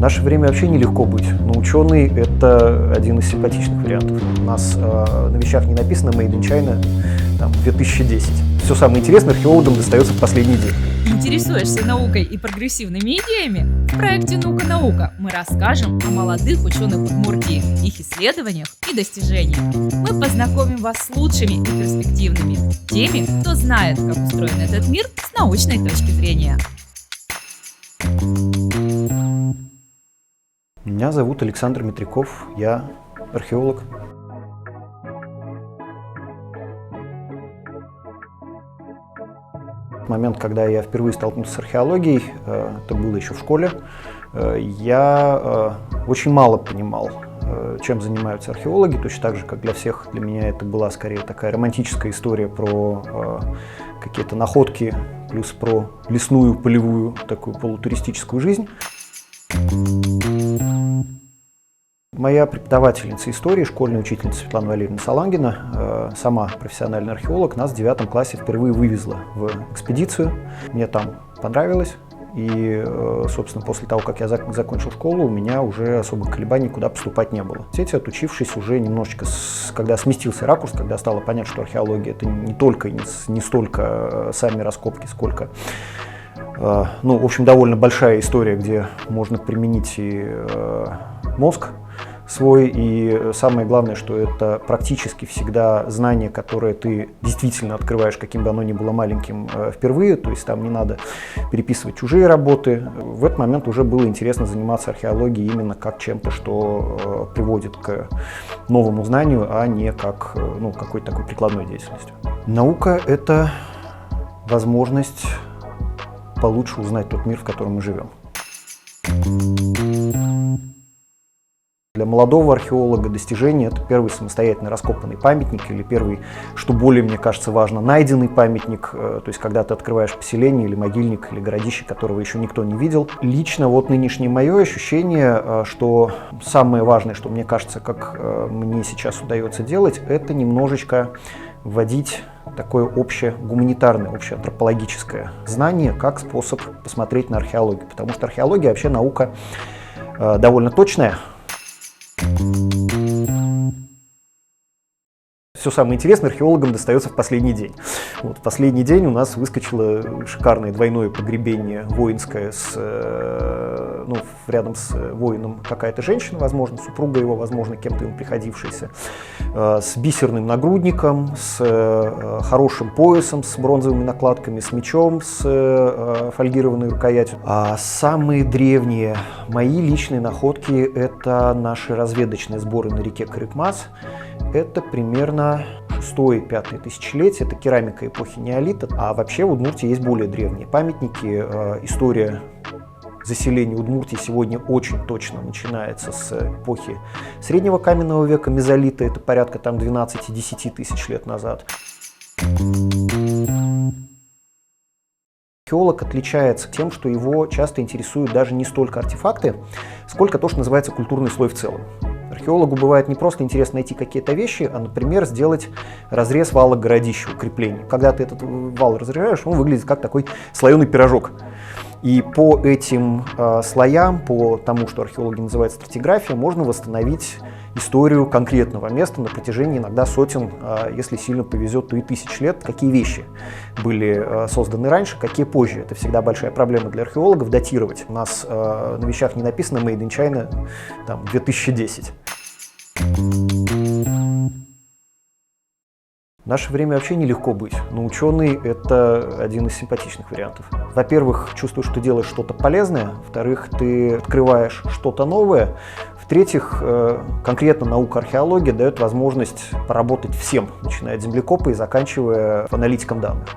наше время вообще нелегко быть, но ученый – это один из симпатичных вариантов. У нас на вещах не написано «Made in China» там, 2010. Все самое интересное археологам достается в последний день. Интересуешься наукой и прогрессивными идеями? В проекте «Наука-наука» мы расскажем о молодых ученых Удмуртии, их исследованиях и достижениях. Мы познакомим вас с лучшими и перспективными, теми, кто знает, как устроен этот мир с научной точки зрения. Меня зовут Александр Метряков, я археолог. В момент, когда я впервые столкнулся с археологией, это было еще в школе, я очень мало понимал, чем занимаются археологи, точно так же, как для всех. Для меня это была скорее такая романтическая история про какие-то находки, плюс про лесную, полевую, такую полутуристическую жизнь. Моя преподавательница истории, школьная учительница Светлана Валерьевна Салангина, сама профессиональный археолог, нас в 9 классе впервые вывезла в экспедицию. Мне там понравилось, и, собственно, после того, как я закончил школу, у меня уже особых колебаний куда поступать не было. Дети, отучившись, уже немножечко, когда сместился ракурс, когда стало понятно, что археология – это не только и не столько сами раскопки, сколько, ну, в общем, довольно большая история, где можно применить и мозг свой, и самое главное, что это практически всегда знание, которое ты действительно открываешь, каким бы оно ни было маленьким, впервые, то есть там не надо переписывать чужие работы. В этот момент уже было интересно заниматься археологией именно как чем-то, что приводит к новому знанию, а не как какой-то такой прикладной деятельностью. Наука – это возможность получше узнать тот мир, в котором мы живем. Для молодого археолога достижение – это первый самостоятельно раскопанный памятник или первый, что более, мне кажется, важно, найденный памятник, то есть когда ты открываешь поселение или могильник, или городище, которого еще никто не видел. Лично вот нынешнее мое ощущение, что самое важное, что мне кажется, как мне сейчас удается делать, это немножечко вводить такое общегуманитарное, общеантропологическое знание как способ посмотреть на археологию, потому что археология вообще наука довольно точная. Все самое интересное археологам достается в последний день. Вот, в последний день у нас выскочило шикарное двойное погребение воинское, рядом с воином какая-то женщина, возможно, супруга его, возможно, кем-то ему приходившаяся, с бисерным нагрудником, с хорошим поясом, с бронзовыми накладками, с мечом, с фольгированной рукоятью. А самые древние мои личные находки – это наши разведочные сборы на реке Карыкмаз. Это примерно 6-5 тысячелетие, это керамика эпохи неолита. А вообще в Удмуртии есть более древние памятники. История заселения Удмуртии сегодня очень точно начинается с эпохи среднего каменного века, мезолита, это порядка 12-10 тысяч лет назад. Археолог отличается тем, что его часто интересуют даже не столько артефакты, сколько то, что называется культурный слой в целом. Археологу бывает не просто интересно найти какие-то вещи, а, например, сделать разрез вала городища, укрепления. Когда ты этот вал разрезаешь, он выглядит как такой слоеный пирожок. И по этим слоям, по тому, что археологи называют стратиграфией, можно восстановить историю конкретного места на протяжении иногда сотен, если сильно повезет, то и тысяч лет. Какие вещи были созданы раньше, какие позже. Это всегда большая проблема для археологов датировать. У нас на вещах не написано «Made in China» там, 2010. В наше время вообще нелегко быть, но ученый – это один из симпатичных вариантов. Во-первых, чувствуешь, что делаешь что-то полезное, во-вторых, ты открываешь что-то новое, в-третьих, конкретно наука археология дает возможность поработать всем, начиная от землекопа и заканчивая аналитиком данных.